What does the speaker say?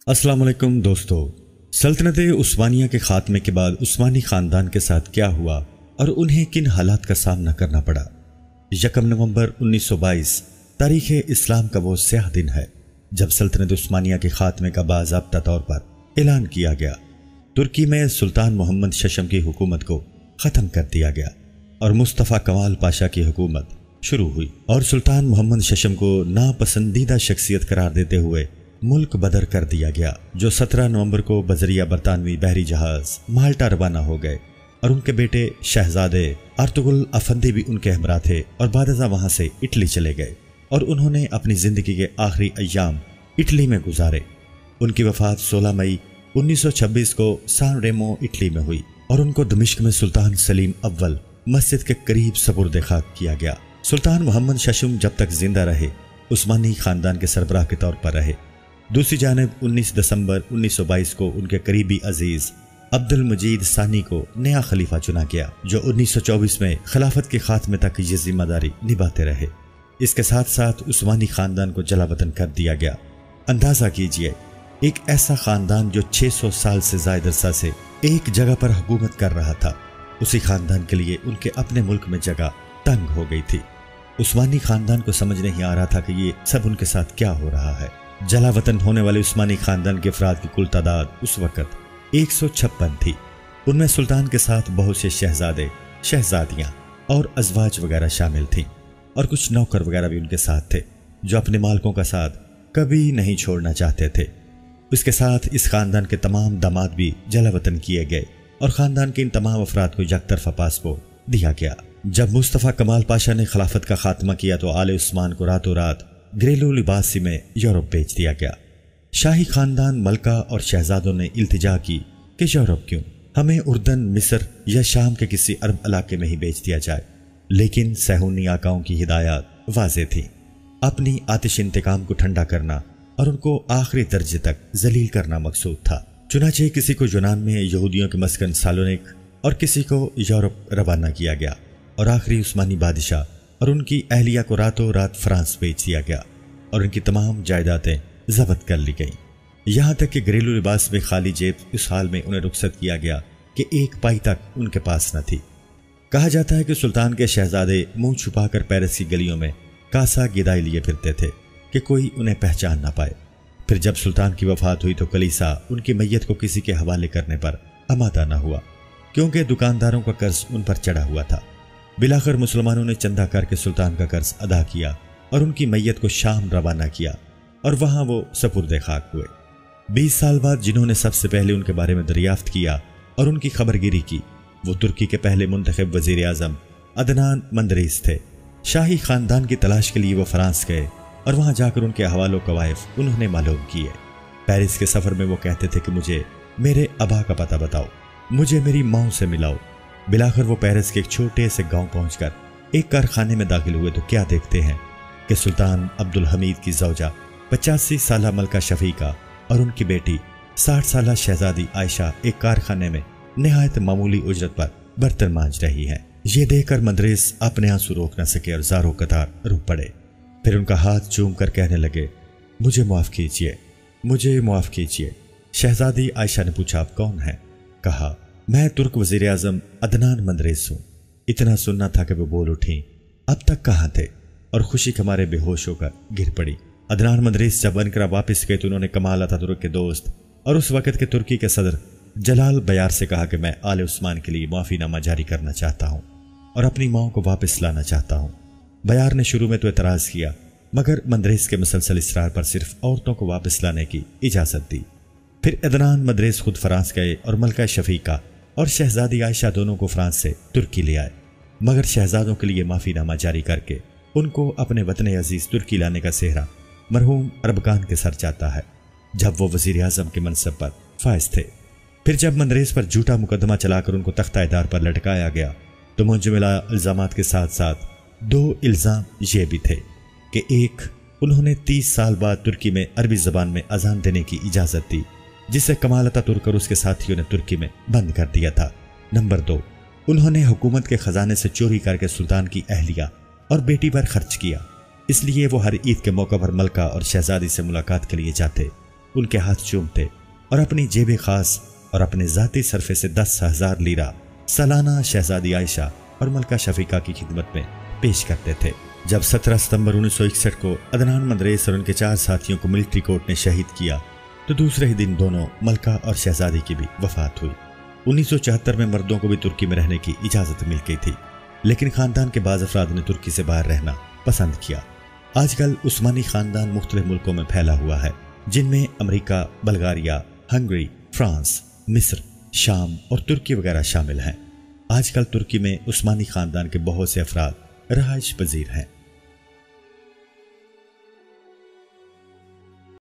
अस्सलाम वालेकुम दोस्तों। सल्तनत उस्मानिया के खात्मे के बाद उस्मानी खानदान के साथ क्या हुआ और उन्हें किन हालात का सामना करना पड़ा। 1 नवंबर 1922 तारीख़ इस्लाम का वो स्याह दिन है जब सल्तनत उस्मानिया के खात्मे का बाज़ाब्ता तौर पर ऐलान किया गया। तुर्की में सुल्तान मोहम्मद शशम की हुकूमत को ख़त्म कर दिया गया और मुस्तफ़ा कमाल पाशा की हुकूमत शुरू हुई और सुल्तान मोहम्मद शशम को नापसंदीदा शख्सियत करार देते हुए मुल्क बदर कर दिया गया, जो 17 नवंबर को बजरिया बरतानवी बहरी जहाज माल्टा रवाना हो गए और उनके बेटे शहजादे अर्तुगरुल अफंदी भी उनके हमरा थे और बादशाह वहां से इटली चले गए और उन्होंने अपनी जिंदगी के आखिरी अय्याम इटली में गुजारे। उनकी वफात 16 मई 1926 को सान रेमो इटली में हुई और उनको दमिश्क में सुल्तान सलीम अव्वल मस्जिद के करीब सपुर्द खाक किया गया। सुल्तान मोहम्मद शशम जब तक जिंदा रहे उस्मानी खानदान के सरबराह के तौर पर रहे। दूसरी जानिब 19 दिसंबर 1922 को उनके करीबी अजीज अब्दुल मजीद सानी को नया खलीफा चुना गया, जो 1924 में खिलाफत के खात्मे तक ये जिम्मेदारी निभाते रहे। इसके साथ साथ उस्मानी खानदान को जलावतन कर दिया गया। अंदाजा कीजिए, एक ऐसा खानदान जो 600 साल से ज्यादा अरसा से एक जगह पर हुकूमत कर रहा था, उसी खानदान के लिए उनके अपने मुल्क में जगह तंग हो गई थी। उस्मानी खानदान को समझ नहीं आ रहा था कि ये सब उनके साथ क्या हो रहा है। जलावतन होने वाले उस्मानी खानदान के अफराद की कुल तादाद उस वक्त 156 थी। उनमें सुल्तान के साथ बहुत से शहजादे, शहजादियां और अजवाज वगैरह शामिल थीं और कुछ नौकर वगैरह भी उनके साथ थे जो अपने मालिकों का साथ कभी नहीं छोड़ना चाहते थे। इसके साथ इस खानदान के तमाम दामाद भी जलावतन किए गए और खानदान के इन तमाम अफराद को यकतरफा पासपोर्ट दिया गया। जब मुस्तफ़ा कमाल पाशा ने खिलाफत का खात्मा किया तो आले उस्मान को रातों रात घरेलू लिबासी में यूरोप भेज दिया गया। शाही खानदान मलका और शहजादों ने इल्तिजा की कि यूरोप क्यों, हमें उर्दन, मिस्र या शाम के किसी अरब इलाके में ही भेज दिया जाए। लेकिन सहूनी आकाओं की हिदायत वाज़े थी, अपनी आतिश इंतकाम को ठंडा करना और उनको आखिरी दर्जे तक जलील करना मकसूद था। चुनाचे किसी को यूनान में यहूदियों के मस्कन सालोनिक और किसी को यूरोप रवाना किया गया और आखिरी उस्मानी बादशाह और उनकी अहलिया को रातों रात फ्रांस भेज दिया गया और उनकी तमाम जायदादें जब्त कर ली गईं। यहाँ तक कि घरेलू लिबास में खाली जेब इस हाल में उन्हें रुखसत किया गया कि एक पाई तक उनके पास न थी। कहा जाता है कि सुल्तान के शहजादे मुंह छुपाकर पेरिस की गलियों में कासा गिदाई लिए फिरते थे कि कोई उन्हें पहचान ना पाए। फिर जब सुल्तान की वफात हुई तो कलीसा उनकी मैयत को किसी के हवाले करने पर आमादा न हुआ, क्योंकि दुकानदारों का कर्ज उन पर चढ़ा हुआ था। बिलाखिर मुसलमानों ने चंदा करके सुल्तान का कर्ज अदा किया और उनकी मैयत को शाम रवाना किया और वहां वो सपुर्दे खाक हुए। 20 साल बाद जिन्होंने सबसे पहले उनके बारे में दरियाफ्त किया और उनकी खबरगिरी की, वो तुर्की के पहले मुंतखब वजीर आजम अदनान मंदरीस थे। शाही खानदान की तलाश के लिए वो फ्रांस गए और वहां जाकर उनके हवालों कवायफ उन्होंने मालूम किए। पेरिस के सफर में वो कहते थे कि मुझे मेरे अबा का पता बताओ, मुझे मेरी माँ से मिलाओ। बिलाखिर वो पेरिस के एक छोटे से गांव पहुंचकर एक कारखाने में दाखिल हुए तो क्या देखते हैं कि सुल्तान अब्दुल हमीद की जौजा 85 साला मलका शफीका और उनकी बेटी 60 साला शहजादी आयशा एक कारखाने में निहायत मामूली उजरत पर बर्तन मांज रही हैं। ये देखकर मंदरेस अपने आंसू रोक न सके और ज़ारो कतार रो पड़े। फिर उनका हाथ चूम कर कहने लगे, मुझे माफ़ कीजिए, मुझे माफ़ कीजिए। शहजादी आयशा ने पूछा, आप कौन हैं? कहा, मैं तुर्क वजीर आजम अदनान मंदरेस हूँ। इतना सुनना था कि वो बोल उठी, अब तक कहाँ थे? और खुशी के मारे बेहोश होकर गिर पड़ी। अदनान मंदरेस जब अनकरा वापस गए तो उन्होंने कमाल अतातुर्क के दोस्त और उस वक़्त के तुर्की के सदर जलाल बयार से कहा कि मैं आले उस्मान के लिए माफ़ीनामा जारी करना चाहता हूँ और अपनी माँ को वापस लाना चाहता हूँ। बयार ने शुरू में तो एतराज़ किया, मगर मंदरेस के मुसलसल इसरार पर सिर्फ औरतों को वापस लाने की इजाज़त दी। फिर अदनान मंदरेस खुद फ्रांस गए और मलका शफीका और शहजादी आयशा दोनों को फ्रांस से तुर्की ले आए, मगर शहजादों के लिए माफ़ीनामा जारी करके उनको अपने वतन अजीज तुर्की लाने का सेहरा मरहूम अरबकान के सर जाता है, जब वो वजीर आजम के मनसब पर फायज थे। फिर जब मंदरेस पर झूठा मुकदमा चलाकर उनको तख्ता-ए-दार पर लटकाया गया तो मुंजमिला इल्ज़ामात के साथ साथ 2 इल्ज़ाम ये भी थे कि एक, उन्होंने 30 साल बाद तुर्की में अरबी ज़बान में अजान देने की इजाज़त दी, जिसे कमाल अतातुर्क और उसके साथियों ने तुर्की में बंद कर दिया था। नंबर 2, उन्होंने हुकूमत के खजाने से चोरी करके सुल्तान की अहलिया और बेटी पर खर्च किया, इसलिए वो हर ईद के मौका पर मलका और शहजादी से मुलाकात के लिए जाते ان کے ہاتھ چومتے اور اپنی جیب خاص اور اپنے ذاتی صرفے سے 10,000 لیرہ سالانہ شہزادی عائشہ اور ملکہ شفیقہ کی خدمت میں پیش کرتے تھے۔ جب 17 ستمبر 1961 کو عدنان مندریس اور ان کے 4 ساتھیوں کو ملٹری کورٹ نے شہید کیا تو دوسرے ہی دن دونوں ملکہ اور شہزادی کی بھی وفات ہوئی۔ 1974 میں مردوں کو بھی ترکی میں رہنے کی اجازت مل گئی تھی، لیکن خاندان کے بعض افراد نے ترکی سے باہر رہنا پسند کیا۔ آج کل عثمانی خاندان مختلف ملکوں میں پھیلا ہوا ہے، جن میں امریکہ، بلغاریہ، ہنگری، فرانس، مصر، شام اور ترکی وغیرہ شامل ہیں۔ آج کل ترکی میں عثمانی خاندان کے بہت سے افراد رہائش پذیر ہیں۔